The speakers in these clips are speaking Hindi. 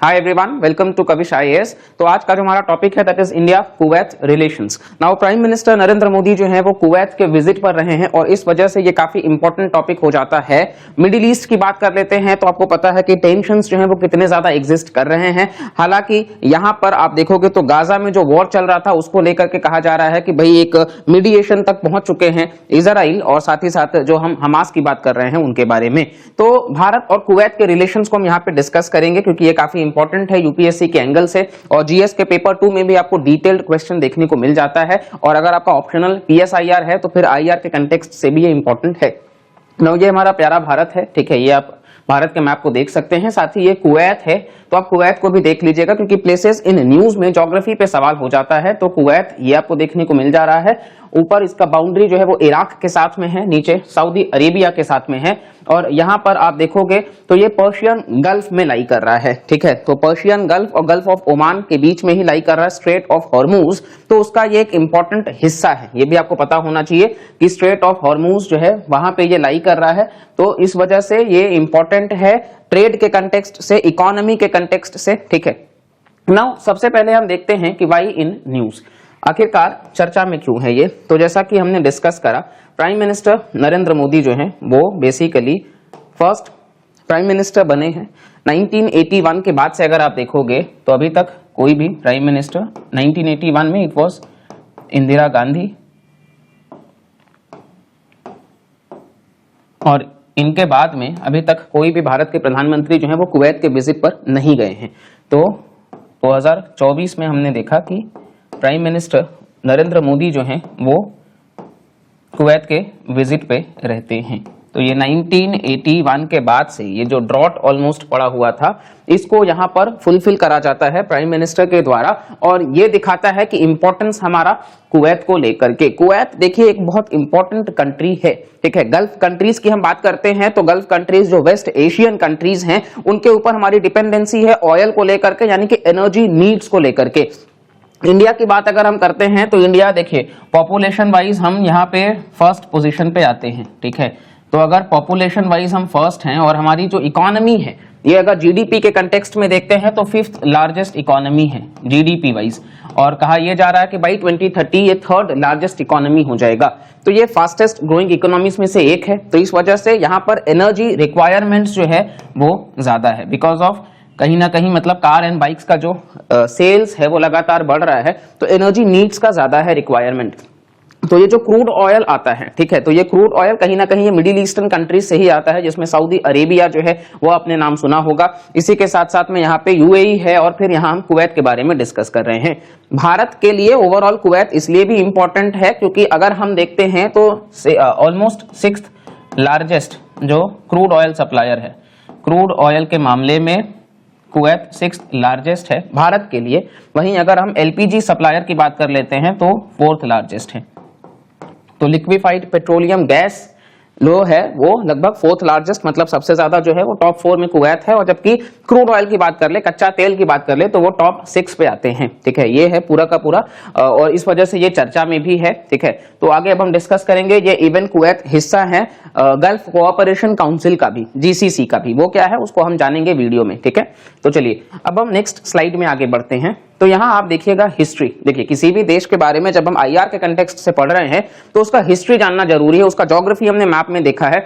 Hi everyone, welcome to Kavish IAS. तो आज का जो हमारा टॉपिक है that is India Kuwait relations. Now prime minister Narendra Modi जो है वो कुवैत के विजिट पर रहे हैं और इस वजह से ये काफी इंपॉर्टेंट टॉपिक हो जाता है। मिडिल ईस्ट की बात कर लेते हैं तो आपको पता है कि टेंशंस जो है वो कितने ज्यादा एग्जिस्ट कर रहे हैं। हालांकि यहाँ पर आप देखोगे तो गाजा में जो वॉर चल रहा था उसको लेकर के कहा जा रहा है कि भाई एक मीडिएशन तक पहुंच चुके हैं इजराइल, और साथ ही साथ जो हम हमास की बात कर रहे हैं उनके बारे में। तो भारत और कुवैत के रिलेशंस को हम यहाँ पे डिस्कस करेंगे क्योंकि ये काफी इंपॉर्टेंट है यूपीएससी के एंगल से, और जीएस के पेपर 2 में भी आपको डिटेल्ड क्वेश्चन देखने को मिल जाता है। और अगर आपका ऑप्शनल पीएसआईआर है तो फिर आईआर के कंटेक्स्ट से भी ये इंपॉर्टेंट है। ना ये हमारा प्यारा भारत है, ठीक है, ये आप भारत के मैप को देख सकते हैं। साथ ही ये कुवैत है तो आप कुवैत को भी देख लीजिएगा क्योंकि प्लेसेस इन न्यूज में ज्योग्राफी पे सवाल हो जाता है। तो कुवैत ये आपको देखने को मिल जा रहा है। ऊपर इसका बाउंड्री जो है वो इराक के साथ में है, नीचे सऊदी अरेबिया के साथ में है, और यहां पर आप देखोगे तो ये पर्शियन गल्फ में लाई कर रहा है, ठीक है। तो पर्शियन गल्फ और गल्फ ऑफ ओमान के बीच में ही लाई कर रहा है स्ट्रेट ऑफ हॉर्मूज। तो उसका ये एक इंपॉर्टेंट हिस्सा है, ये भी आपको पता होना चाहिए कि स्ट्रेट ऑफ हॉर्मूज जो है वहां पे ये लाई कर रहा है। तो इस वजह से ये इंपॉर्टेंट है ट्रेड के कंटेक्स्ट से, इकोनॉमी के कंटेक्स्ट से, ठीक है। नाउ सबसे पहले हम देखते हैं कि वाई इन न्यूज, आखिरकार चर्चा में क्यों है ये। तो जैसा कि हमने डिस्कस करा, प्राइम मिनिस्टर नरेंद्र मोदी जो हैं वो बेसिकली फर्स्ट प्राइम मिनिस्टर बने हैं 1981 के बाद से। अगर आप देखोगे तो अभी तक कोई भी प्राइम मिनिस्टर 1981 में इट वाज इंदिरा गांधी, और इनके बाद में अभी तक कोई भी भारत के प्रधानमंत्री जो है वो कुवैत के विजिट पर नहीं गए हैं। तो 2024 में हमने देखा कि प्राइम मिनिस्टर नरेंद्र मोदी जो हैं वो कुवैत के विजिट पे रहते हैं। तो ये 1981 के बाद से ये जो ड्रॉट ऑलमोस्ट पड़ा हुआ था इसको यहाँ पर फुलफिल करा जाता है प्राइम मिनिस्टर के द्वारा, और ये दिखाता है कि इंपॉर्टेंस हमारा कुवैत को लेकर के। कुवैत देखिए एक बहुत इंपॉर्टेंट कंट्री है, ठीक है। गल्फ कंट्रीज की हम बात करते हैं तो गल्फ कंट्रीज जो वेस्ट एशियन कंट्रीज हैं उनके ऊपर हमारी डिपेंडेंसी है ऑयल को लेकर के, यानी कि एनर्जी नीड्स को लेकर के। इंडिया की बात अगर हम करते हैं तो इंडिया देखिए पॉपुलेशन वाइज हम यहाँ पे फर्स्ट पोजीशन पे आते हैं, ठीक है। तो अगर पॉपुलेशन वाइज हम फर्स्ट हैं और हमारी जो इकोनॉमी है ये अगर जीडीपी के कंटेक्स्ट में देखते हैं तो 5th लार्जेस्ट इकोनॉमी है जीडीपी वाइज, और कहा यह जा रहा है कि बाई 2030 ये 3rd लार्जेस्ट इकोनॉमी हो जाएगा। तो ये फास्टेस्ट ग्रोइंग इकोनॉमीज में से एक है। तो इस वजह से यहाँ पर एनर्जी रिक्वायरमेंट्स जो है वो ज्यादा है, बिकॉज ऑफ कहीं ना कहीं मतलब कार एंड बाइक्स का जो सेल्स है वो लगातार बढ़ रहा है, तो एनर्जी नीड्स का ज्यादा है रिक्वायरमेंट। तो ये जो क्रूड ऑयल आता है, ठीक है, तो ये क्रूड ऑयल कहीं ना कहीं ये मिडिल ईस्टर्न कंट्रीज से ही आता है, जिसमें सऊदी अरेबिया जो है वो आपने नाम सुना होगा। इसी के साथ साथ में यहाँ पे यूएई है, और फिर यहाँ हम कुवैत के बारे में डिस्कस कर रहे हैं। भारत के लिए ओवरऑल कुवैत इसलिए भी इंपॉर्टेंट है क्योंकि अगर हम देखते हैं तो ऑलमोस्ट 6th लार्जेस्ट जो क्रूड ऑयल सप्लायर है, क्रूड ऑयल के मामले में कुवैत 6th लार्जेस्ट है भारत के लिए। वहीं अगर हम एलपीजी सप्लायर की बात कर लेते हैं तो 4th लार्जेस्ट है। तो लिक्विफाइड पेट्रोलियम गैस लो है वो लगभग 4th लार्जेस्ट, मतलब सबसे ज्यादा जो है वो टॉप 4 में कुवैत है। और जबकि क्रूड ऑयल की बात कर ले, कच्चा तेल की बात कर ले, तो वो टॉप 6 पे आते हैं, ठीक है। ये है पूरा का पूरा, और इस वजह से ये चर्चा में भी है, ठीक है। तो आगे अब हम डिस्कस करेंगे। ये इवन कुवैत हिस्सा है गल्फ कोऑपरेशन काउंसिल का भी, जीसीसी का भी। वो क्या है उसको हम जानेंगे वीडियो में, ठीक है। तो चलिए अब हम नेक्स्ट स्लाइड में आगे बढ़ते हैं। तो यहां आप देखिएगा हिस्ट्री, देखिए किसी भी देश के बारे में जब हम आईआर के कंटेक्स्ट से पढ़ रहे हैं तो उसका हिस्ट्री जानना जरूरी है। उसका ज्योग्राफी हमने मैप में देखा है,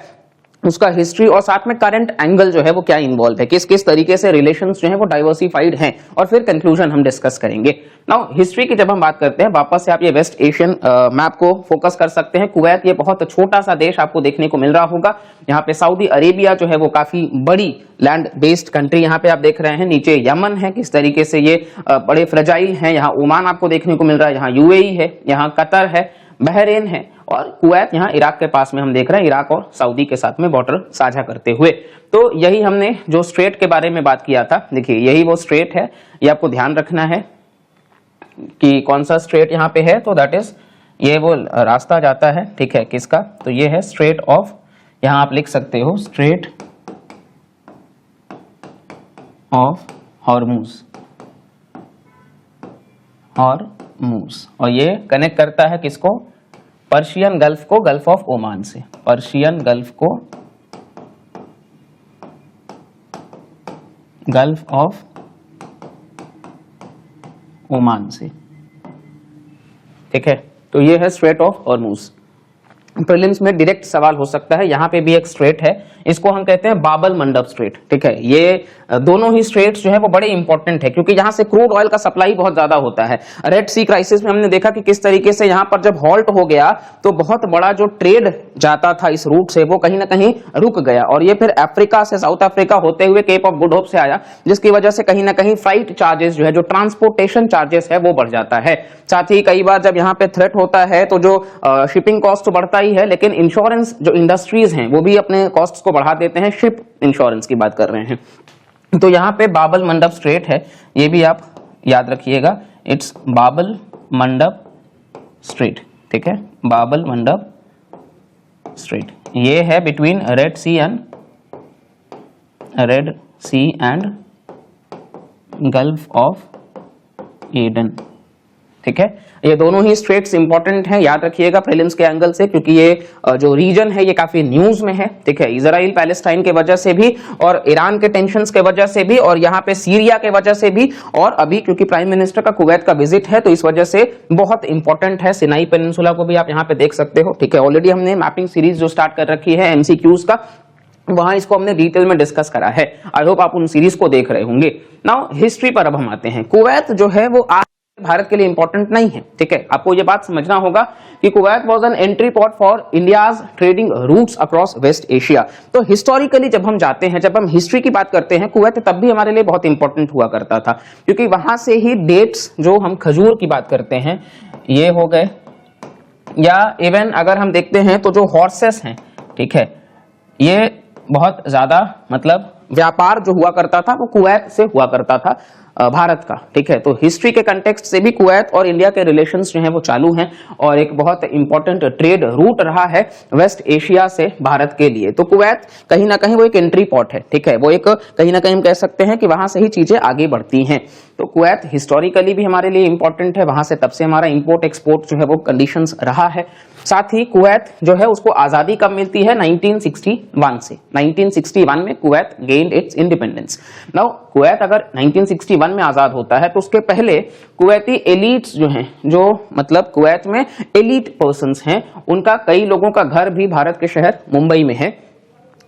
उसका हिस्ट्री और साथ में करंट एंगल जो है वो क्या इन्वॉल्व है, किस किस तरीके से रिलेशंस जो है वो डाइवर्सिफाइड हैं, और फिर कंक्लूजन हम डिस्कस करेंगे। नाउ हिस्ट्री की जब हम बात करते हैं, वापस से आप ये वेस्ट एशियन मैप को फोकस कर सकते हैं। कुवैत ये बहुत छोटा सा देश आपको देखने को मिल रहा होगा। यहाँ पे सऊदी अरेबिया जो है वो काफी बड़ी लैंड बेस्ड कंट्री यहाँ पे आप देख रहे हैं। नीचे यमन है, किस तरीके से ये बड़े फ्रेजाइल हैं। यहाँ ओमान आपको देखने को मिल रहा है, यहाँ यूएई है, यहाँ कतर है, बहरेन है, और कुवैत यहाँ इराक के पास में हम देख रहे हैं, इराक और सऊदी के साथ में बॉर्डर साझा करते हुए। तो यही हमने जो स्ट्रेट के बारे में बात किया था, देखिए यही वो स्ट्रेट है। ये आपको ध्यान रखना है कि कौन सा स्ट्रेट यहाँ पे है। तो दैट इज ये वो रास्ता जाता है, ठीक है, किसका, तो ये है स्ट्रेट ऑफ, यहाँ आप लिख सकते हो स्ट्रेट ऑफ हॉर्मूज, और ये कनेक्ट करता है किसको, पर्शियन गल्फ को गल्फ ऑफ ओमान से, पर्शियन गल्फ को गल्फ ऑफ ओमान से, ठीक है। तो ये है स्ट्रेट ऑफ हॉर्मूज। प्रीलिम्स में डायरेक्ट सवाल हो सकता है, यहाँ पे भी एक स्ट्रेट है, इसको हम कहते हैं बाबल मंडप स्ट्रेट, ठीक है। ये दोनों ही स्ट्रेट्स जो है वो बड़े इंपॉर्टेंट है क्योंकि यहाँ से क्रूड ऑयल का सप्लाई बहुत ज्यादा होता है। रेड सी क्राइसिस में हमने देखा कि किस तरीके से यहाँ पर जब हॉल्ट हो गया तो बहुत बड़ा जो ट्रेड जाता था इस रूट से वो कहीं ना कहीं रुक गया, और ये फिर अफ्रीका से साउथ अफ्रीका होते हुए केप ऑफ गुड होप से आया, जिसकी वजह से कहीं ना कहीं फ्लाइट चार्जेस जो है, जो ट्रांसपोर्टेशन चार्जेस है वो बढ़ जाता है। साथ ही कई बार जब यहाँ पे थ्रेट होता है तो जो शिपिंग कॉस्ट तो बढ़ता ही है, लेकिन इंश्योरेंस जो इंडस्ट्रीज हैं वो भी अपने कॉस्ट को बढ़ा देते हैं। शिप इंश्योरेंस की बात कर रहे हैं। तो यहाँ पे बाबल मंडप स्ट्रेट है, ये भी आप याद रखिएगा, इट्स बाबल मंडप स्ट्रेट, ठीक है, बाबल मंडप स्ट्रेट। ये है between red sea and gulf of Aden, ठीक है। ये दोनों ही स्ट्रेट्स इंपॉर्टेंट हैं, याद रखिएगा प्रीलिम्स के एंगल से, क्योंकि ये जो रीजन है ये काफी न्यूज में है, ठीक है। इजराइल पैलेस्टाइन के वजह से भी, और ईरान के टेंशंस के वजह से भी, और यहाँ पे सीरिया के वजह से भी, और अभी क्योंकि प्राइम मिनिस्टर का कुवैत का विजिट है तो इस वजह से बहुत इंपॉर्टेंट है। सिनाई पेनिनसुला को भी आप यहाँ पे देख सकते हो, ठीक है। ऑलरेडी हमने मैपिंग सीरीज जो स्टार्ट कर रखी है एमसीक्यूज का, वहां इसको हमने डिटेल में डिस्कस करा है। आई होप आप उन सीरीज को देख रहे होंगे। नाउ हिस्ट्री पर अब हम आते हैं। कुवैत जो है वो आज भारत के लिए इंपॉर्टेंट नहीं है, ठीक है। आपको ये बात समझना होगा कि Kuwait was an entry point for India's trading routes across west Asia. तो हिस्टोरिकली जब हम जाते हैं, जब हम हिस्ट्री की बात करते हैं, कुवैत तब भी हमारे लिए बहुत इंपॉर्टेंट हुआ करता था, क्योंकि वहां से ही डेट्स, जो हम खजूर की बात करते हैं, ये हो गए, या इवन अगर हम देखते हैं तो जो हॉर्सेस हैं, ठीक है, ये बहुत ज्यादा मतलब व्यापार जो हुआ करता था वो कुवैत से हुआ करता था भारत का, ठीक है। तो हिस्ट्री के कंटेक्स्ट से भी कुवैत और इंडिया के रिलेशंस जो हैं वो चालू हैं, और एक बहुत इंपॉर्टेंट ट्रेड रूट रहा है वेस्ट एशिया से भारत के लिए। तो कुवैत कहीं ना कहीं वो एक एंट्री पॉइंट है, ठीक है। वो एक कहीं ना कहीं हम कह सकते हैं कि वहां से ही चीजें आगे बढ़ती हैं। तो कुवैत हिस्टोरिकली भी हमारे लिए इंपॉर्टेंट है, वहां से तब से हमारा इंपोर्ट एक्सपोर्ट जो है वो कंडीशंस रहा है। साथ ही कुवैत जो है उसको आजादी कब मिलती है? 1961 से। 1961 में Kuwait gained it's independence. Now Kuwait अगर 1961 में आजाद होता है तो उसके पहले कुवैती एलिट्स जो हैं, जो मतलब कुवैत में एलिट पर्सन्स हैं, उनका कई लोगों का घर भी भारत के शहर मुंबई में है।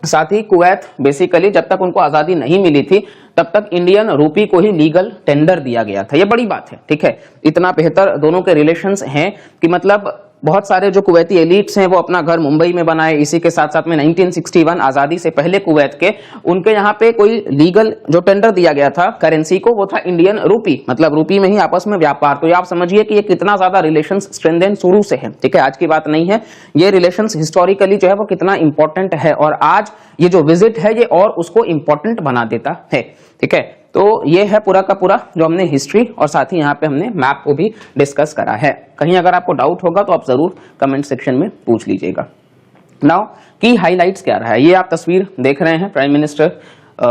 साथ ही कुवैत बेसिकली जब तक उनको आजादी नहीं मिली थी तब तक इंडियन रूपी को ही लीगल टेंडर दिया गया था। ये बड़ी बात है, ठीक है। इतना बेहतर दोनों के रिलेशंस हैं कि मतलब बहुत सारे जो कुवैती एलिट्स हैं वो अपना घर मुंबई में बनाए। इसी के साथ साथ में 1961 आजादी से पहले कुवैत के उनके यहाँ पे कोई लीगल जो टेंडर दिया गया था करेंसी को, वो था इंडियन रूपी, मतलब रूपी में ही आपस में व्यापार। तो ये आप समझिए कि ये कितना ज्यादा रिलेशंस स्ट्रेंथन शुरू से है, ठीक है। आज की बात नहीं है, ये रिलेशंस हिस्टोरिकली जो है वो कितना इंपॉर्टेंट है, और आज ये जो विजिट है ये और उसको इंपॉर्टेंट बना देता है, ठीक है। तो ये है पूरा का पूरा जो हमने हिस्ट्री और साथ ही यहाँ पे हमने मैप को भी डिस्कस करा है। कहीं अगर आपको डाउट होगा तो आप जरूर कमेंट सेक्शन में पूछ लीजिएगा। नाउ की हाइलाइट्स क्या रहा है, ये आप तस्वीर देख रहे हैं प्राइम मिनिस्टर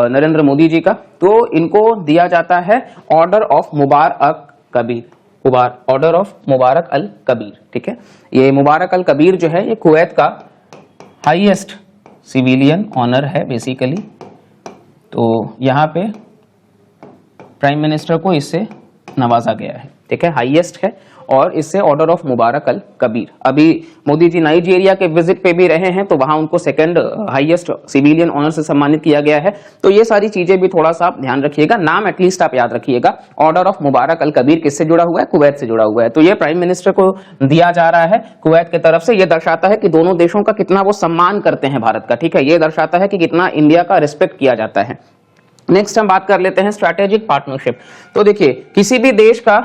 नरेंद्र मोदी जी का। तो इनको दिया जाता है order of Mubarak Kabeer, order of Mubarak Al Kabeer, ठीक है। ये मुबारक अल कबीर जो है ये कुवैत का हाईएस्ट सिविलियन ऑनर है बेसिकली। तो यहाँ पे प्राइम मिनिस्टर को इससे नवाजा गया है, ठीक है, हाईएस्ट है, और इससे order of Mubarak Al Kabir. अभी मोदी जी नाइजीरिया के विजिट पे भी रहे हैं तो वहां उनको सेकंड हाईएस्ट सिविलियन ऑनर से सम्मानित किया गया है। तो ये सारी चीजें भी थोड़ा सा आप ध्यान रखिएगा, नाम एटलीस्ट आप याद रखिएगा। Order of Mubarak Al Kabir किससे जुड़ा हुआ है? कुवैत से जुड़ा हुआ है। तो ये प्राइम मिनिस्टर को दिया जा रहा है कुवैत की तरफ से। ये दर्शाता है कि दोनों देशों का कितना वो सम्मान करते हैं भारत का, ठीक है। ये दर्शाता है कि कितना इंडिया का रिस्पेक्ट किया जाता है। नेक्स्ट हम बात कर लेते हैं स्ट्रैटेजिक पार्टनरशिप। तो देखिए किसी भी देश का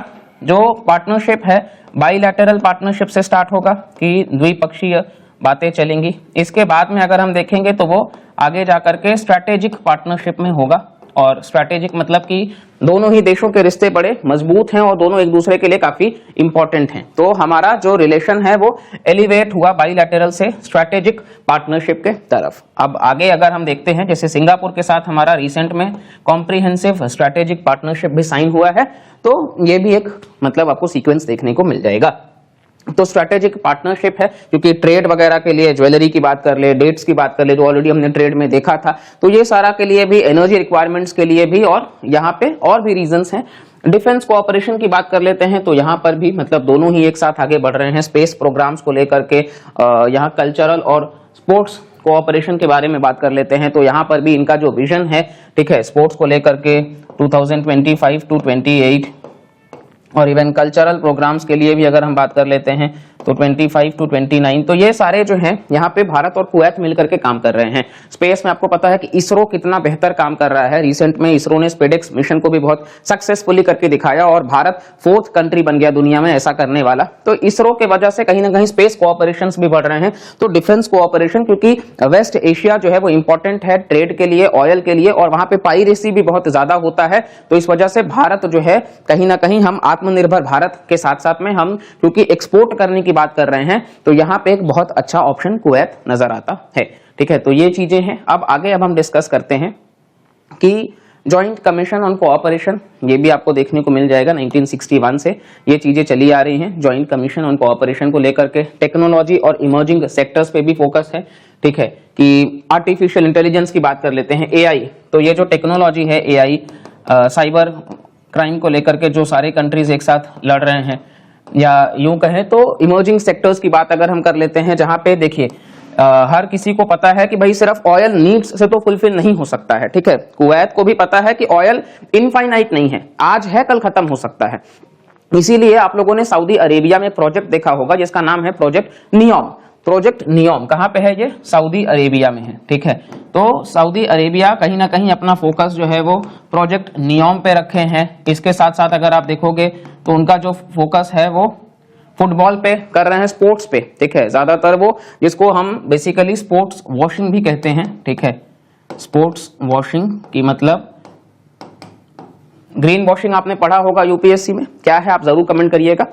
जो पार्टनरशिप है बाइलैटरल पार्टनरशिप से स्टार्ट होगा कि द्विपक्षीय बातें चलेंगी। इसके बाद में अगर हम देखेंगे तो वो आगे जाकर के स्ट्रैटेजिक पार्टनरशिप में होगा, और स्ट्रैटेजिक मतलब कि दोनों ही देशों के रिश्ते बड़े मजबूत हैं और दोनों एक दूसरे के लिए काफी इंपॉर्टेंट हैं। तो हमारा जो रिलेशन है वो एलिवेट हुआ बाइलैटरल से स्ट्रैटेजिक पार्टनरशिप के तरफ। अब आगे अगर हम देखते हैं, जैसे सिंगापुर के साथ हमारा रिसेंट में कॉम्प्रिहेंसिव स्ट्रैटेजिक पार्टनरशिप भी साइन हुआ है, तो ये भी एक मतलब आपको सीक्वेंस देखने को मिल जाएगा। तो स्ट्रेटेजिक पार्टनरशिप है, क्योंकि ट्रेड वगैरह के लिए, ज्वेलरी की बात कर ले, डेट्स की बात कर ले, जो ऑलरेडी हमने ट्रेड में देखा था, तो ये सारा के लिए भी, एनर्जी रिक्वायरमेंट्स के लिए भी, और यहाँ पे और भी रीजंस हैं। डिफेंस कोऑपरेशन की बात कर लेते हैं, तो यहाँ पर भी मतलब दोनों ही एक साथ आगे बढ़ रहे हैं स्पेस प्रोग्राम्स को लेकर के। यहाँ कल्चरल और स्पोर्ट्स कोऑपरेशन के बारे में बात कर लेते हैं, तो यहाँ पर भी इनका जो विजन है, ठीक है, स्पोर्ट्स को लेकर के 2025 to 28, और इवन कल्चरल प्रोग्राम्स के लिए भी अगर हम बात कर लेते हैं तो 25 to 29। तो ये सारे जो हैं यहाँ पे भारत और कुवैत मिलकर के काम कर रहे हैं। स्पेस में आपको पता है कि इसरो कितना बेहतर काम कर रहा है। रिसेंट में इसरो ने स्पेडेक्स मिशन को भी बहुत सक्सेसफुली करके दिखाया, और भारत 4th कंट्री बन गया दुनिया में ऐसा करने वाला। तो इसरो के वजह से कहीं ना कहीं स्पेस कोऑपरेशंस भी बढ़ रहे हैं। तो डिफेंस कोऑपरेशन, क्योंकि वेस्ट एशिया जो है वो इंपॉर्टेंट है ट्रेड के लिए, ऑयल के लिए, और वहां पे पाइरेसी भी बहुत ज्यादा होता है। तो इस वजह से भारत जो है कहीं ना कहीं, हम आत्मनिर्भर भारत के साथ साथ में हम क्योंकि एक्सपोर्ट करने की बात कर रहे हैं, तो यहाँ पे एक बहुत अच्छा ऑप्शन कुवैत नजर आता है। ठीक है, तो ये चीजें हैं। अब आगे हम डिस्कस करते हैं कि जॉइंट कमीशन ऑन कोऑपरेशन, ये भी आपको देखने को मिल जाएगा 1961 से ये चीजें चली आ रही हैं। जॉइंट कमीशन ऑन कोऑपरेशन को लेकर के टेक्नोलॉजी और इमर्जिंग सेक्टर्स पे भी फोकस है। ठीक है, कि आर्टिफिशियल इंटेलिजेंस की बात कर लेते हैं, एआई। तो ये जो टेक्नोलॉजी है एआई, साइबर क्राइम को लेकर के जो सारे कंट्रीज एक साथ लड़ रहे हैं, या यूं कहें तो इमर्जिंग सेक्टर्स की बात अगर हम कर लेते हैं, जहां पे देखिए हर किसी को पता है कि भाई सिर्फ ऑयल नीड्स से तो फुलफिल नहीं हो सकता है। ठीक है, कुवैत को भी पता है कि ऑयल इनफाइनाइट नहीं है, आज है कल खत्म हो सकता है। इसीलिए आप लोगों ने सऊदी अरेबिया में प्रोजेक्ट देखा होगा जिसका नाम है प्रोजेक्ट नियोम। प्रोजेक्ट नियोम कहां पे है? ये सऊदी अरेबिया में है। ठीक है, तो सऊदी अरेबिया कहीं ना कहीं अपना फोकस जो है वो प्रोजेक्ट नियोम पे रखे हैं। इसके साथ साथ अगर आप देखोगे तो उनका जो फोकस है वो फुटबॉल पे कर रहे हैं, स्पोर्ट्स पे। ठीक है, ज्यादातर वो जिसको हम बेसिकली स्पोर्ट्स वॉशिंग भी कहते हैं। ठीक है, स्पोर्ट्स वॉशिंग की मतलब ग्रीन वॉशिंग आपने पढ़ा होगा यूपीएससी में, क्या है आप जरूर कमेंट करिएगा।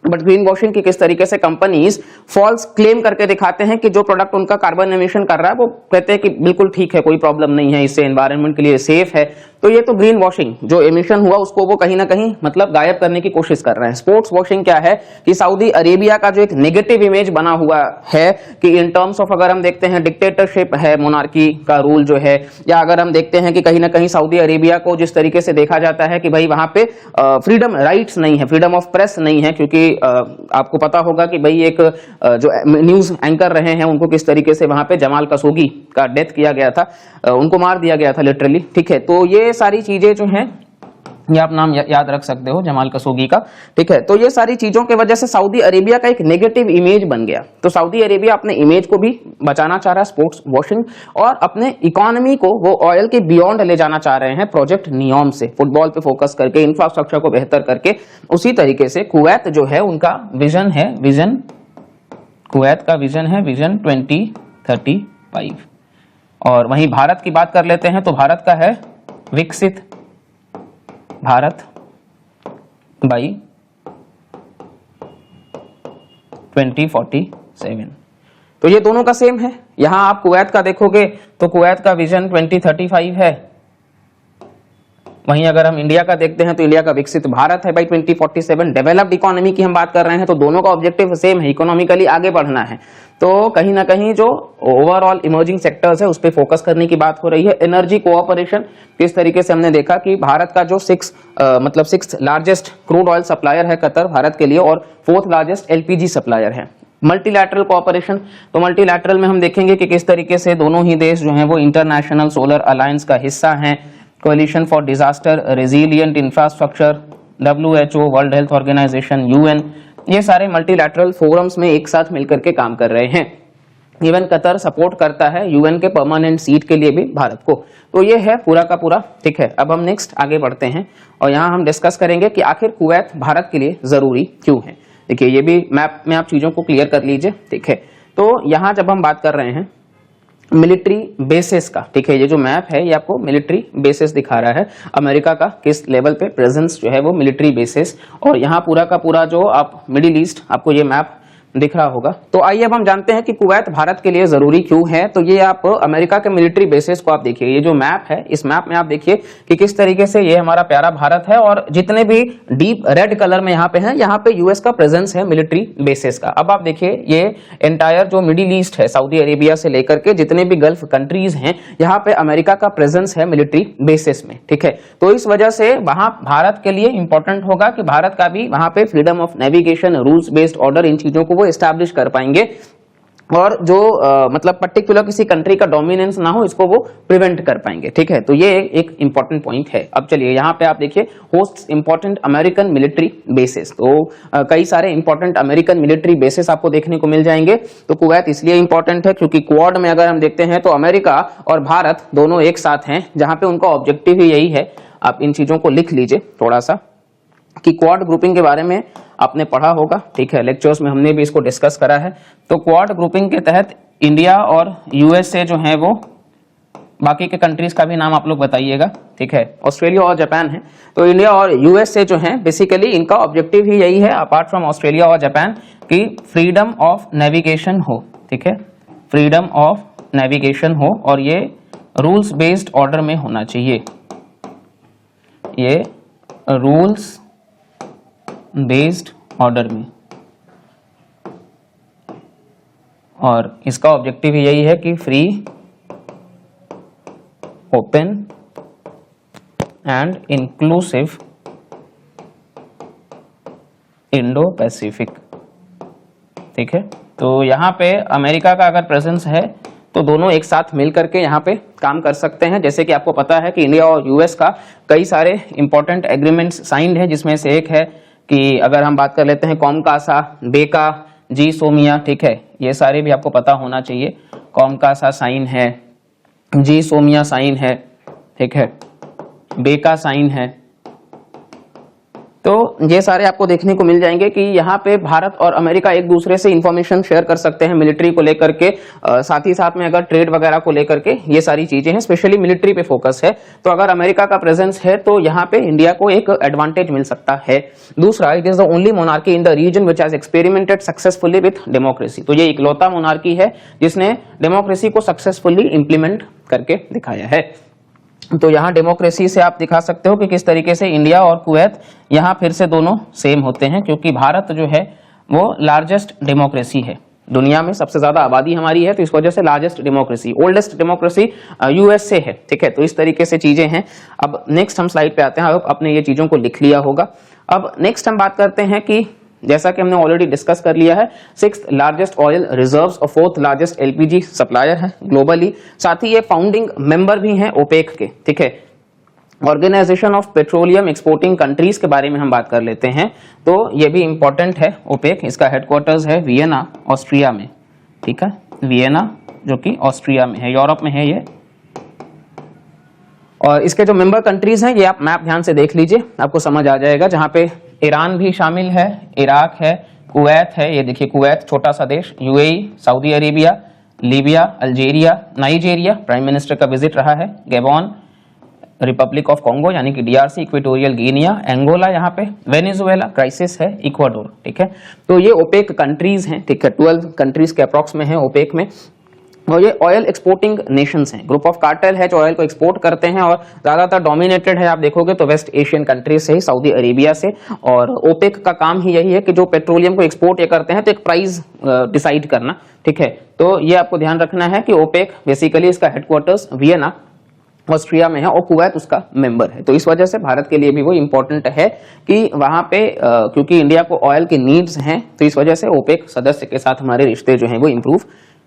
बट ग्रीन वॉशिंग की किस तरीके से कंपनीज फॉल्स क्लेम करके दिखाते हैं कि जो प्रोडक्ट उनका कार्बन एमिशन कर रहा है वो कहते हैं कि बिल्कुल ठीक है, कोई प्रॉब्लम नहीं है, इससे एनवायरनमेंट के लिए सेफ है। तो ये तो ग्रीन वॉशिंग, जो एमिशन हुआ उसको वो कहीं ना कहीं मतलब गायब करने की कोशिश कर रहे हैं। स्पोर्ट्स वॉशिंग क्या है कि सऊदी अरेबिया का जो एक नेगेटिव इमेज बना हुआ है कि इन टर्म्स ऑफ अगर हम देखते हैं डिक्टेटरशिप है, मोनार्की का रूल जो है, या अगर हम देखते हैं कि कहीं ना कहीं सऊदी अरेबिया को जिस तरीके से देखा जाता है कि भाई वहां पे फ्रीडम राइट्स नहीं है, फ्रीडम ऑफ प्रेस नहीं है, क्योंकि आपको पता होगा कि भाई एक जो न्यूज एंकर रहे हैं उनको किस तरीके से वहां पे जमाल खशोगी का डेथ किया गया था, उनको मार दिया गया था लिटरली। ठीक है, तो ये सारी चीजें जो हैं, ये आप नाम याद रख सकते हो जमाल खशोगी का। ठीक है, तो ये सारी चीजों की वजह से सऊदी अरेबिया का एक नेगेटिव इमेज बन गया। तो सऊदी अरेबिया अपने इमेज को भी बचाना चाह रहा है स्पोर्ट्स वॉशिंग, और अपने इकोनॉमी को वो ऑयल के बियॉन्ड ले जाना चाह रहे हैं प्रोजेक्ट नियोम से, फुटबॉल पे फोकस करके, इंफ्रास्ट्रक्चर को बेहतर करके। उसी तरीके से कुवैत जो है उनका विजन है, कुवैत का विजन है विजन 2035। और वहीं भारत की बात कर लेते हैं तो भारत का है विकसित भारत बाई 2047। तो ये दोनों का सेम है। यहां आप कुवैत का देखोगे तो कुवैत का विजन 2035 है, वहीं अगर हम इंडिया का देखते हैं तो इंडिया का विकसित भारत है बाई 2047। डेवलप्ड इकोनॉमी की हम बात कर रहे हैं तो दोनों का ऑब्जेक्टिव सेम है, इकोनॉमिकली आगे बढ़ना है। तो कहीं ना कहीं जो ओवरऑल इमर्जिंग सेक्टर्स है उस पर फोकस करने की बात हो रही है। एनर्जी कोऑपरेशन किस तरीके से हमने देखा कि भारत का जो 6th largest crude oil supplier है कतर भारत के लिए, और 4th लार्जेस्ट एलपीजी सप्लायर है। मल्टीलैटरल कोऑपरेशन, तो मल्टीलैटरल में हम देखेंगे कि किस तरीके से दोनों ही देश जो हैं वो इंटरनेशनल सोलर अलायंस का हिस्सा हैं। Coalition for disaster resilient infrastructure, WHO, world health organization, UN, ये सारे मल्टीलैटरल फोरम्स में एक साथ मिलकर के काम कर रहे हैं। इवन कतर सपोर्ट करता है UN के परमानेंट सीट के लिए भी भारत को। तो ये है पूरा का पूरा। ठीक है, अब हम नेक्स्ट आगे बढ़ते हैं और यहाँ हम डिस्कस करेंगे कि आखिर कुवैत भारत के लिए जरूरी क्यों है। देखिए, ये भी मैप में आप चीजों को क्लियर कर लीजिए। ठीक है, तो यहाँ जब हम बात कर रहे हैं मिलिट्री बेसिस का, ठीक है, ये जो मैप है ये आपको मिलिट्री बेसिस दिखा रहा है, अमेरिका का किस लेवल पे प्रेजेंस जो है वो मिलिट्री बेसिस। और यहाँ पूरा का पूरा जो आप मिडिल ईस्ट, आपको ये मैप दिख रहा होगा। तो आइए अब हम जानते हैं कि कुवैत भारत के लिए जरूरी क्यों है। तो ये आप अमेरिका के मिलिट्री बेसिस को आप देखिए, ये जो मैप है इस मैप में आप देखिए कि किस तरीके से ये हमारा प्यारा भारत है और जितने भी डीप रेड कलर में यहाँ पे हैं, यहाँ पे यूएस का प्रेजेंस है मिलिट्री बेसिस का। अब आप देखिए ये एंटायर जो मिडिल ईस्ट है, सऊदी अरेबिया से लेकर के जितने भी गल्फ कंट्रीज हैं, यहाँ पे अमेरिका का प्रेजेंस है मिलिट्री बेसिस में, ठीक है। तो इस वजह से वहां भारत के लिए इंपॉर्टेंट होगा कि भारत का भी वहां पे freedom of navigation, rules based order, इन चीजों को वो एस्टैब्लिश कर पाएंगे और जो मतलब पर्टिकुलर किसी कंट्री का डोमिनेंस ना हो, इसको वो प्रिवेंट कर पाएंगे, ठीक है। तो ये एक इंपॉर्टेंट पॉइंट है। अब चलिए यहाँ पे आप देखिए host important American military bases. तो कई सारे इंपॉर्टेंट अमेरिकन मिलिट्री बेसिस आपको देखने को मिल जाएंगे। तो कुवैत इसलिए इंपॉर्टेंट है क्योंकि क्वाड में अगर हम देखते हैं तो अमेरिका और भारत दोनों एक साथ हैं, जहां पे उनका ऑब्जेक्टिव ही यही है। आप इन चीजों को लिख लीजिए थोड़ा सा कि क्वाड ग्रुपिंग के बारे में आपने पढ़ा होगा, ठीक है, लेक्चर्स में हमने भी इसको डिस्कस करा है। तो क्वाड ग्रुपिंग के तहत इंडिया और यूएस से जो है वो, बाकी के कंट्रीज का भी नाम आप लोग बताइएगा, ठीक है, ऑस्ट्रेलिया और जापान है। तो इंडिया और यूएस से जो है बेसिकली इनका ऑब्जेक्टिव ही यही है, अपार्ट फ्रॉम ऑस्ट्रेलिया और जापान, कि फ्रीडम ऑफ नेविगेशन हो, ठीक है, फ्रीडम ऑफ नेविगेशन हो और ये रूल्स बेस्ड ऑर्डर में होना चाहिए, ये रूल्स बेस्ड ऑर्डर में। और इसका ऑब्जेक्टिव यही है कि free, open and inclusive Indo Pacific, ठीक है। तो यहां पे अमेरिका का अगर प्रेजेंस है तो दोनों एक साथ मिलकर के यहाँ पे काम कर सकते हैं। जैसे कि आपको पता है कि इंडिया और यूएस का कई सारे इंपॉर्टेंट एग्रीमेंट्स साइंड है, जिसमें से एक है कि अगर हम बात कर लेते हैं कॉमकासा, बेका, जी सोमिया, ठीक है, ये सारे भी आपको पता होना चाहिए। कॉमकासा साइन है, जी सोमिया साइन है, ठीक है, बेका साइन है। तो ये सारे आपको देखने को मिल जाएंगे कि यहाँ पे भारत और अमेरिका एक दूसरे से इंफॉर्मेशन शेयर कर सकते हैं मिलिट्री को लेकर के, साथ ही साथ में अगर ट्रेड वगैरह को लेकर के, ये सारी चीजें हैं। स्पेशली मिलिट्री पे फोकस है, तो अगर अमेरिका का प्रेजेंस है तो यहाँ पे इंडिया को एक एडवांटेज मिल सकता है। दूसरा, it is the only monarchy in the region which has experimented successfully with democracy. तो ये इकलौता मोनार्की है जिसने डेमोक्रेसी को सक्सेसफुली इंप्लीमेंट करके दिखाया है। तो यहाँ डेमोक्रेसी से आप दिखा सकते हो कि किस तरीके से इंडिया और कुवैत यहाँ फिर से दोनों सेम होते हैं, क्योंकि भारत जो है वो लार्जेस्ट डेमोक्रेसी है, दुनिया में सबसे ज्यादा आबादी हमारी है, तो इस वजह से largest democracy, oldest democracy US से है, ठीक है। तो इस तरीके से चीजें हैं। अब नेक्स्ट हम स्लाइड पे आते हैं, आपने ये चीजों को लिख लिया होगा। अब नेक्स्ट हम बात करते हैं कि जैसा कि हमने ऑलरेडी डिस्कस कर लिया है, 6th लार्जेस्ट ऑयल रिजर्व्स और 4th लार्जेस्ट एलपीजी सप्लायर है ग्लोबली। साथ ही ये फाउंडिंग मेंबर भी हैं ओपेक के, ठीक है। Organization of petroleum exporting countries के बारे में हम बात कर लेते हैं, तो ये भी इंपॉर्टेंट है ओपेक। इसका हेडक्वार्टर्स है वियना, ऑस्ट्रिया में, ठीक है, वियना जो कि ऑस्ट्रिया में है, यूरोप में है ये। और इसके जो मेंबर कंट्रीज हैं ये आप मैप ध्यान से देख लीजिए, आपको समझ आ जाएगा, जहां पे ईरान भी शामिल है, इराक है, कुवैत है, ये देखिए कुवैत छोटा सा देश, UAE, Saudi Arabia, Libya, Algeria, Nigeria, prime minister का विजिट रहा है, गैबोन, रिपब्लिक ऑफ कॉन्गो यानी कि डीआरसी, इक्वेटोरियल गिनिया, एंगोला, यहाँ पे वेनेजुएला, क्राइसिस है, इक्वाडोर, ठीक है। तो ये ओपेक कंट्रीज हैं, ठीक है, 12 कंट्रीज के अप्रॉक्स में है ओपेक में। और ये ऑयल एक्सपोर्टिंग नेशंस हैं, ग्रुप ऑफ कार्टेल है जो ऑयल को एक्सपोर्ट करते हैं और ज्यादातर डोमिनेटेड है, आप देखोगे तो वेस्ट एशियन कंट्रीज से ही, सऊदी अरेबिया से। और ओपेक का काम ही यही है कि जो पेट्रोलियम को एक्सपोर्ट ये करते हैं तो एक प्राइस डिसाइड करना, ठीक है। तो ये आपको ध्यान रखना है कि ओपेक बेसिकली इसका हेडक्वार्टर्स वियना, ऑस्ट्रिया में है और कुवैत उसका मेंबर है। तो इस वजह से भारत के लिए भी वो इंपॉर्टेंट है कि वहां पे क्योंकि इंडिया को ऑयल की नीड्स हैं, तो इस वजह से ओपेक सदस्य के साथ हमारे रिश्ते जो हैं वो इंप्रूव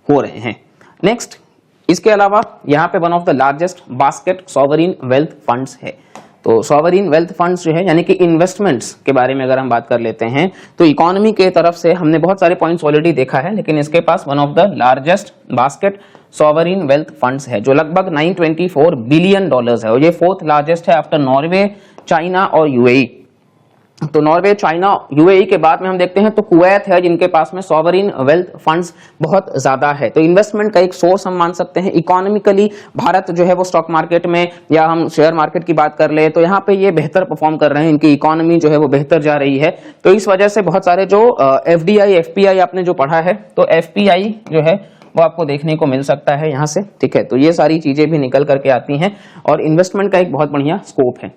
हो रहे हैं। नेक्स्ट, इसके अलावा यहाँ पे one of the largest basket sovereign wealth funds है। तो सॉवरिन वेल्थ फंड्स जो है यानी कि इन्वेस्टमेंट्स के बारे में अगर हम बात कर लेते हैं तो इकोनॉमी के तरफ से हमने बहुत सारे पॉइंट्स ऑलरेडी देखा है, लेकिन इसके पास one of the largest basket sovereign wealth funds है जो लगभग $924 बिलियन है और ये 4th लार्जेस्ट है आफ्टर नॉर्वे, चाइना और यूएई। तो नॉर्वे, चाइना, यूएई के बाद में हम देखते हैं तो कुवैत है जिनके पास में सॉवरिन वेल्थ फंड्स बहुत ज्यादा है। तो इन्वेस्टमेंट का एक सोर्स हम मान सकते हैं। इकोनॉमिकली भारत जो है वो स्टॉक मार्केट में या हम शेयर मार्केट की बात कर ले तो यहाँ पे ये बेहतर परफॉर्म कर रहे हैं, इनकी इकोनॉमी जो है वो बेहतर जा रही है। तो इस वजह से बहुत सारे जो एफडीआई, एफपीआई आपने जो पढ़ा है तो एफपीआई जो है वो आपको देखने को मिल सकता है यहाँ से, ठीक है। तो ये सारी चीजें भी निकल करके आती हैं और इन्वेस्टमेंट का एक बहुत बढ़िया स्कोप है।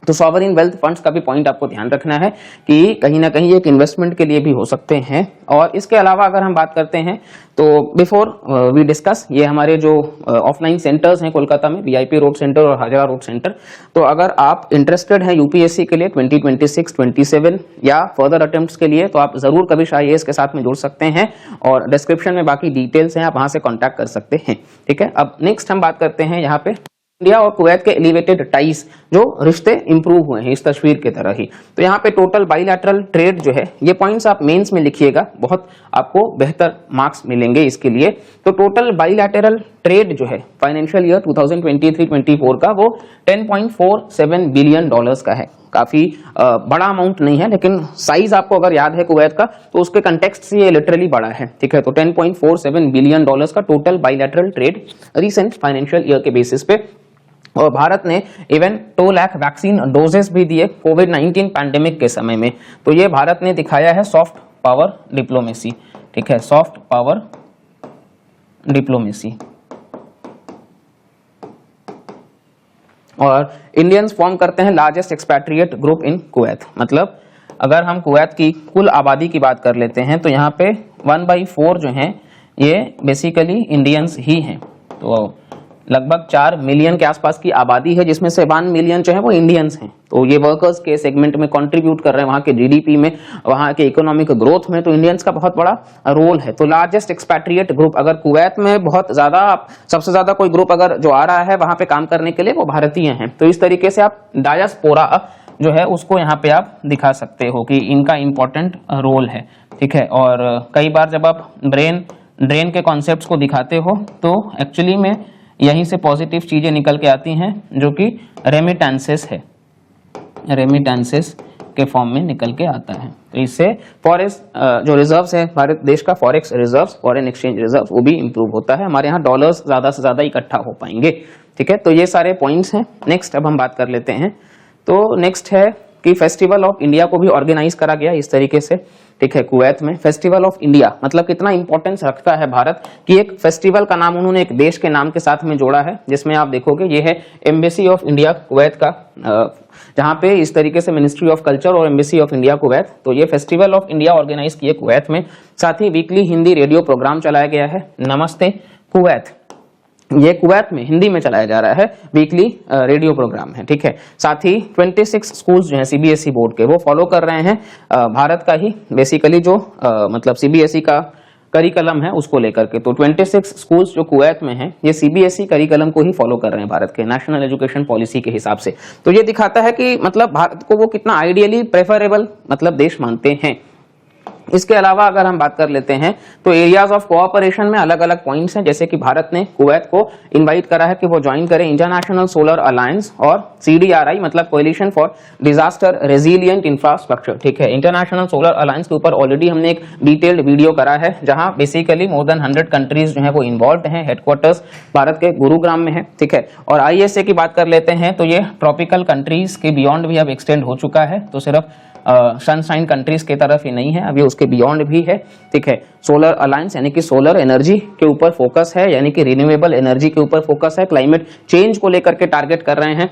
तो सॉवरिन वेल्थ फंड्स का भी पॉइंट आपको ध्यान रखना है कि कहीं ना कहीं एक इन्वेस्टमेंट के लिए भी हो सकते हैं। और इसके अलावा अगर हम बात करते हैं तो बिफोर वी डिस्कस, ये हमारे जो ऑफलाइन सेंटर्स हैं कोलकाता में, वीआईपी रोड सेंटर और हाजरा रोड सेंटर। तो अगर आप इंटरेस्टेड हैं यूपीएससी के लिए 2026, 27 या फर्दर अटेम्प्ट्स के लिए तो आप जरूर कविश आईएएस के साथ में जुड़ सकते हैं और डिस्क्रिप्शन में बाकी डिटेल्स हैं, आप वहां से कॉन्टैक्ट कर सकते हैं, ठीक है। अब नेक्स्ट हम बात करते हैं यहाँ पे इंडिया और कुवैत के एलिवेटेड टाइज, जो रिश्ते इंप्रूव हुए हैं इस तस्वीर की तरह ही। तो यहाँ पे टोटल बाइलैटरल ट्रेड जो है, ये पॉइंट्स आप मेंस में लिखिएगा, बहुत आपको बेहतर मार्क्स मिलेंगे इसके लिए। तो टोटल बाइलैटरल ट्रेड जो है फाइनेंशियल ईयर 2023-24 का वो 10.47 बिलियन डॉलर्स का है। काफी बड़ा अमाउंट नहीं है, लेकिन साइज आपको अगर याद है कुवैत का तो उसके कंटेक्स्ट से ये लिटरली बड़ा है, ठीक है। तो 10.47 बिलियन डॉलर्स का total bilateral trade recent financial year के बेसिस पे। और भारत ने इवन 2 लाख वैक्सीन डोजेस भी दिए कोविड-19 पैंडेमिक के समय में। तो ये भारत ने दिखाया है सॉफ्ट पावर डिप्लोमेसी, ठीक है, सॉफ्ट पावर डिप्लोमेसी। और इंडियंस फॉर्म करते हैं largest expatriate group in Kuwait. मतलब अगर हम कुवैत की कुल आबादी की बात कर लेते हैं तो यहाँ पे 1/4 जो हैं ये बेसिकली इंडियंस ही हैं। तो लगभग 4 मिलियन के आसपास की आबादी है, जिसमें से 1 मिलियन जो है वो इंडियंस हैं। तो ये वर्कर्स के सेगमेंट में कंट्रीब्यूट कर रहे हैं, वहाँ के जीडीपी में, वहाँ के इकोनॉमिक ग्रोथ में। तो इंडियंस का बहुत बड़ा रोल है। तो लार्जेस्ट एक्सपैट्रिएट ग्रुप, अगर कुवैत में बहुत ज्यादा, सबसे ज्यादा कोई ग्रुप अगर जो आ रहा है वहां पे काम करने के लिए वो भारतीय हैं। तो इस तरीके से आप डायस्पोरा जो है उसको यहाँ पे आप दिखा सकते हो कि इनका इंपॉर्टेंट रोल है, ठीक है। और कई बार जब आप ड्रेन के कॉन्सेप्ट को दिखाते हो तो एक्चुअली में यहीं से पॉजिटिव चीजें निकल के आती हैं, जो कि रेमिटेंसेस है, रेमिटेंसेस के फॉर्म में निकल के आता है। तो इससे फॉरेक्स जो रिजर्व्स है, भारत देश का forex reserves, foreign exchange reserves, वो भी इंप्रूव होता है। हमारे यहाँ डॉलर्स ज्यादा से ज्यादा इकट्ठा हो पाएंगे, ठीक है। तो ये सारे पॉइंट्स हैं। नेक्स्ट अब हम बात कर लेते हैं। तो नेक्स्ट है कि फेस्टिवल ऑफ इंडिया को भी ऑर्गेनाइज करा गया इस तरीके से, ठीक है, कुवैत में। फेस्टिवल ऑफ इंडिया मतलब कितना इंपॉर्टेंस रखता है भारत कि एक फेस्टिवल का नाम उन्होंने एक देश के नाम के साथ में जोड़ा है, जिसमें आप देखोगे ये है एम्बेसी ऑफ इंडिया कुवैत का, जहां पे इस तरीके से मिनिस्ट्री ऑफ कल्चर और एम्बेसी ऑफ इंडिया कुवैत। तो ये फेस्टिवल ऑफ इंडिया ऑर्गेनाइज किए कुवैत में। साथ ही वीकली हिंदी रेडियो प्रोग्राम चलाया गया है, नमस्ते कुवैत। ये कुवैत में हिंदी में चलाया जा रहा है, वीकली रेडियो प्रोग्राम है, ठीक है। साथ ही 26 स्कूल्स जो हैं सीबीएसई बोर्ड के, वो फॉलो कर रहे हैं भारत का ही बेसिकली जो मतलब सीबीएसई का करिकुलम है उसको लेकर के। तो 26 स्कूल्स जो कुवैत में हैं ये सीबीएसई करिकुलम को ही फॉलो कर रहे हैं, भारत के नेशनल एजुकेशन पॉलिसी के हिसाब से। तो ये दिखाता है कि मतलब भारत को वो कितना आइडियली प्रेफरेबल मतलब देश मानते हैं। इसके अलावा अगर हम बात कर लेते हैं तो एरियाज ऑफ कोऑपरेशन में अलग अलग पॉइंट्स हैं, जैसे कि भारत ने कुवैत को इनवाइट करा है कि वो ज्वाइन करें इंटरनेशनल सोलर अलायंस और सीडीआरआई मतलब coalition for disaster resilient infrastructure, ठीक है। इंटरनेशनल सोलर अलायंस के ऊपर ऑलरेडी हमने एक डिटेल्ड वीडियो करा है, जहां बेसिकली मोर देन 100 कंट्रीज जो है वो इन्वॉल्व हैं। हेडक्वार्टर्स भारत के गुरुग्राम में है, ठीक है। और आईएसए की बात कर लेते हैं तो ये ट्रॉपिकल कंट्रीज के बियॉन्ड भी अब एक्सटेंड हो चुका है। तो सिर्फ सनशाइन कंट्रीज की तरफ ही नहीं है, अभी उसके बियॉन्ड भी है, ठीक है। सोलर अलायंस यानी कि सोलर एनर्जी के ऊपर फोकस है, यानी कि रिन्यूएबल एनर्जी के ऊपर फोकस है, क्लाइमेट चेंज को लेकर के टारगेट कर रहे हैं।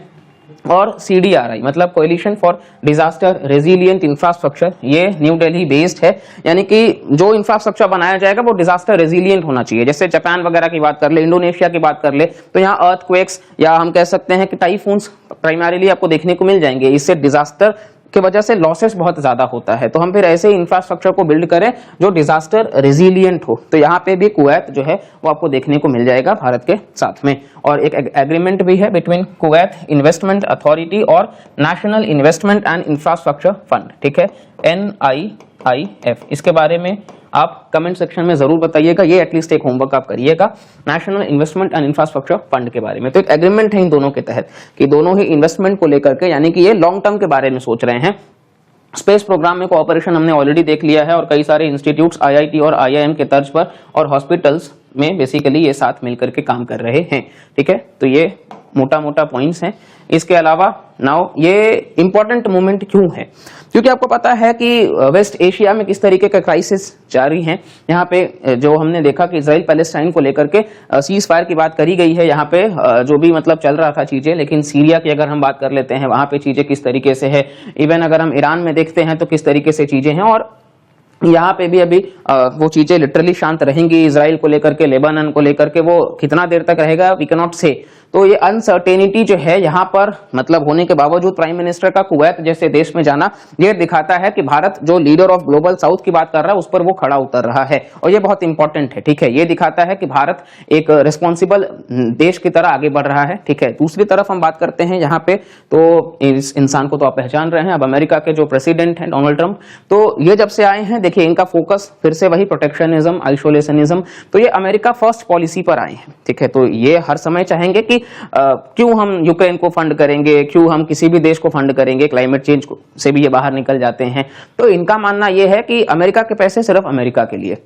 और सीडीआरआई मतलब coalition for disaster resilient infrastructure, ये न्यू दिल्ली बेस्ड है, यानी कि जो इंफ्रास्ट्रक्चर बनाया जाएगा वो डिजास्टर रेजिलिएंट होना चाहिए। जैसे जापान वगैरह की बात कर ले, इंडोनेशिया की बात कर ले, तो यहाँ अर्थक्वेक्स या हम कह सकते हैं कि टाइफून्स प्राइमरीली आपको देखने को मिल जाएंगे। इससे डिजास्टर की वजह से लॉसेस बहुत ज्यादा होता है। तो हम फिर ऐसे इंफ्रास्ट्रक्चर को बिल्ड करें जो डिजास्टर रेजिलिएंट हो। तो यहाँ पे भी कुवैत जो है वो आपको देखने को मिल जाएगा भारत के साथ में। और एक एग्रीमेंट भी है बिटवीन कुवैत इन्वेस्टमेंट अथॉरिटी और national investment and infrastructure fund, ठीक है, NIIF। इसके बारे में आप कमेंट सेक्शन में जरूर बताइएगा, ये एटलीस्ट एक होमवर्क आप करिएगा national investment and infrastructure fund के बारे में। तो एक एग्रीमेंट है इन दोनों के तहत कि दोनों ही इन्वेस्टमेंट को लेकर के, यानी कि ये लॉन्ग टर्म के बारे में सोच रहे हैं स्पेस प्रोग्राम में कोऑपरेशन हमने ऑलरेडी देख लिया है और कई सारे इंस्टीट्यूट्स आईआईटी और आईआईएम के तर्ज पर और हॉस्पिटल्स में बेसिकली ये साथ मिलकर के काम कर रहे हैं। ठीक है, तो ये मोटा मोटा पॉइंट्स हैं। इसके अलावा नाउ ये इंपॉर्टेंट मूवमेंट क्यों है, क्योंकि आपको पता है कि वेस्ट एशिया में किस तरीके का क्राइसिस जारी है। यहाँ पे जो हमने देखा कि इजराइल पैलेस्टाइन को लेकर के सीज फायर की बात करी गई है, यहाँ पे जो भी मतलब चल रहा था चीजें, लेकिन सीरिया की अगर हम बात कर लेते हैं वहां पे चीजें किस तरीके से है, इवन अगर हम ईरान में देखते हैं तो किस तरीके से चीजें हैं, और यहाँ पे भी अभी वो चीजें लिटरली शांत रहेंगी। इजराइल को लेकर के, लेबनान को लेकर के वो कितना देर तक रहेगा वी कैन नॉट से। तो ये अनसर्टेनिटी जो है यहाँ पर मतलब होने के बावजूद प्राइम मिनिस्टर का कुवैत जैसे देश में जाना, ये दिखाता है कि भारत जो लीडर ऑफ ग्लोबल साउथ की बात कर रहा है उस पर वो खड़ा उतर रहा है, और ये बहुत इंपॉर्टेंट है। ठीक है, ये दिखाता है कि भारत एक रिस्पॉन्सिबल देश की तरह आगे बढ़ रहा है। ठीक है, दूसरी तरफ हम बात करते हैं यहाँ पे, तो इस इंसान को तो आप पहचान रहे हैं, अब अमेरिका के जो प्रेसिडेंट हैं डोनाल्ड ट्रंप, तो ये जब से आए हैं देखिए इनका फोकस फिर से वही प्रोटेक्शनिज्म, आइसोलेशनिज्म, तो ये अमेरिका फर्स्ट पॉलिसी पर आए हैं। ठीक है, तो ये हर समय चाहेंगे कि क्यों हम यूक्रेन को फंड करेंगे, क्यों हम किसी भी देश को फंड करेंगे, क्लाइमेट चेंज से भी ये बाहर निकल जाते हैं। तो इनका मानना यह है कि अमेरिका के पैसे सिर्फ अमेरिका के लिए।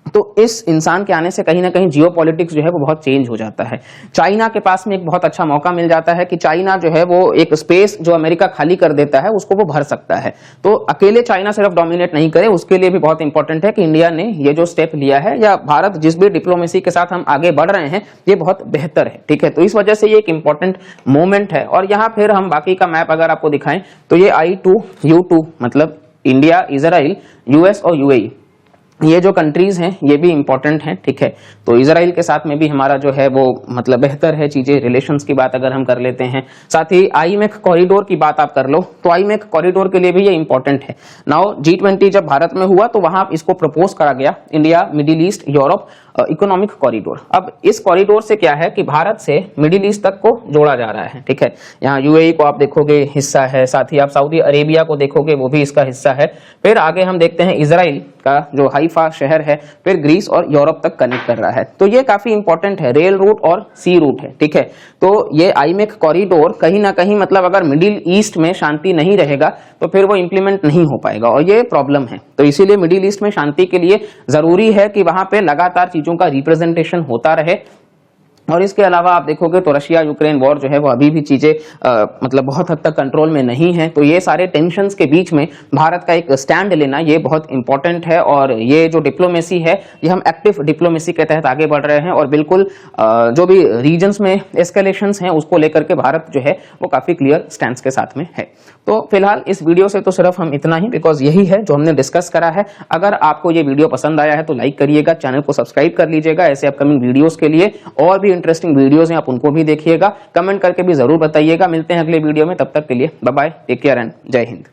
तो इस इंसान के आने से कहीं ना कहीं जियोपॉलिटिक्स जो है वो बहुत चेंज हो जाता है। चाइना के पास में एक बहुत अच्छा मौका मिल जाता है कि चाइना जो है वो एक स्पेस जो अमेरिका खाली कर देता है उसको वो भर सकता है। तो अकेले चाइना सिर्फ डोमिनेट नहीं करे, उसके लिए भी बहुत इंपॉर्टेंट है कि इंडिया ने ये जो स्टेप लिया है, या भारत जिस भी डिप्लोमेसी के साथ हम आगे बढ़ रहे हैं, ये बहुत बेहतर है। ठीक है, तो इस वजह से ये एक इंपॉर्टेंट मोमेंट है। और यहाँ फिर हम बाकी का मैप अगर आपको दिखाएं तो ये I2U2 मतलब इंडिया, इजराइल, यूएस और यूएई, ये जो कंट्रीज हैं ये भी इंपॉर्टेंट हैं। ठीक है, तो इजराइल के साथ में भी हमारा जो है वो मतलब बेहतर है चीजें, रिलेशंस की बात अगर हम कर लेते हैं। साथ ही IMEC कॉरिडोर की बात आप कर लो तो IMEC कॉरिडोर के लिए भी ये इंपॉर्टेंट है। नाउ G20 जब भारत में हुआ तो वहां इसको प्रपोज करा गया, India, middle east, Europe economic corridor. अब इस कॉरिडोर से क्या है कि भारत से मिडिल ईस्ट तक को जोड़ा जा रहा है। ठीक है, यहाँ UAE को आप देखोगे हिस्सा है, साथ ही आप सऊदी अरेबिया को देखोगे वो भी इसका हिस्सा है। फिर आगे हम देखते हैं इजराइल का जो हाइफा शहर है, फिर ग्रीस और यूरोप तक कनेक्ट कर रहा है। तो ये काफी इंपॉर्टेंट है, रेल रूट और सी रूट है। ठीक है, तो ये IMEC कॉरिडोर कहीं ना कहीं मतलब अगर मिडिल ईस्ट में शांति नहीं रहेगा तो फिर वो इंप्लीमेंट नहीं हो पाएगा, और ये प्रॉब्लम है। तो इसीलिए मिडिल ईस्ट में शांति के लिए जरूरी है कि वहां पे लगातार चीजों का रिप्रेजेंटेशन होता रहे। और इसके अलावा आप देखोगे तो रशिया यूक्रेन वॉर जो है वो अभी भी चीजें मतलब बहुत हद तक कंट्रोल में नहीं है। तो ये सारे टेंशन्स के बीच में भारत का एक स्टैंड लेना ये बहुत इंपॉर्टेंट है, और ये जो डिप्लोमेसी है ये हम एक्टिव डिप्लोमेसी के तहत आगे बढ़ रहे हैं, और बिल्कुल जो भी रीजन्स में एस्केलेशंस हैं उसको लेकर के भारत जो है वो काफी क्लियर स्टैंड के साथ में है। तो फिलहाल इस वीडियो से तो सिर्फ हम इतना ही, बिकॉज यही है जो हमने डिस्कस करा है। अगर आपको ये वीडियो पसंद आया है तो लाइक करिएगा, चैनल को सब्सक्राइब कर लीजिएगा ऐसे अपकमिंग वीडियोस के लिए। और भी इंटरेस्टिंग वीडियोस हैं आप उनको भी देखिएगा, कमेंट करके भी जरूर बताइएगा। मिलते हैं अगले वीडियो में, तब तक के लिए bye bye, take care and जय हिंद।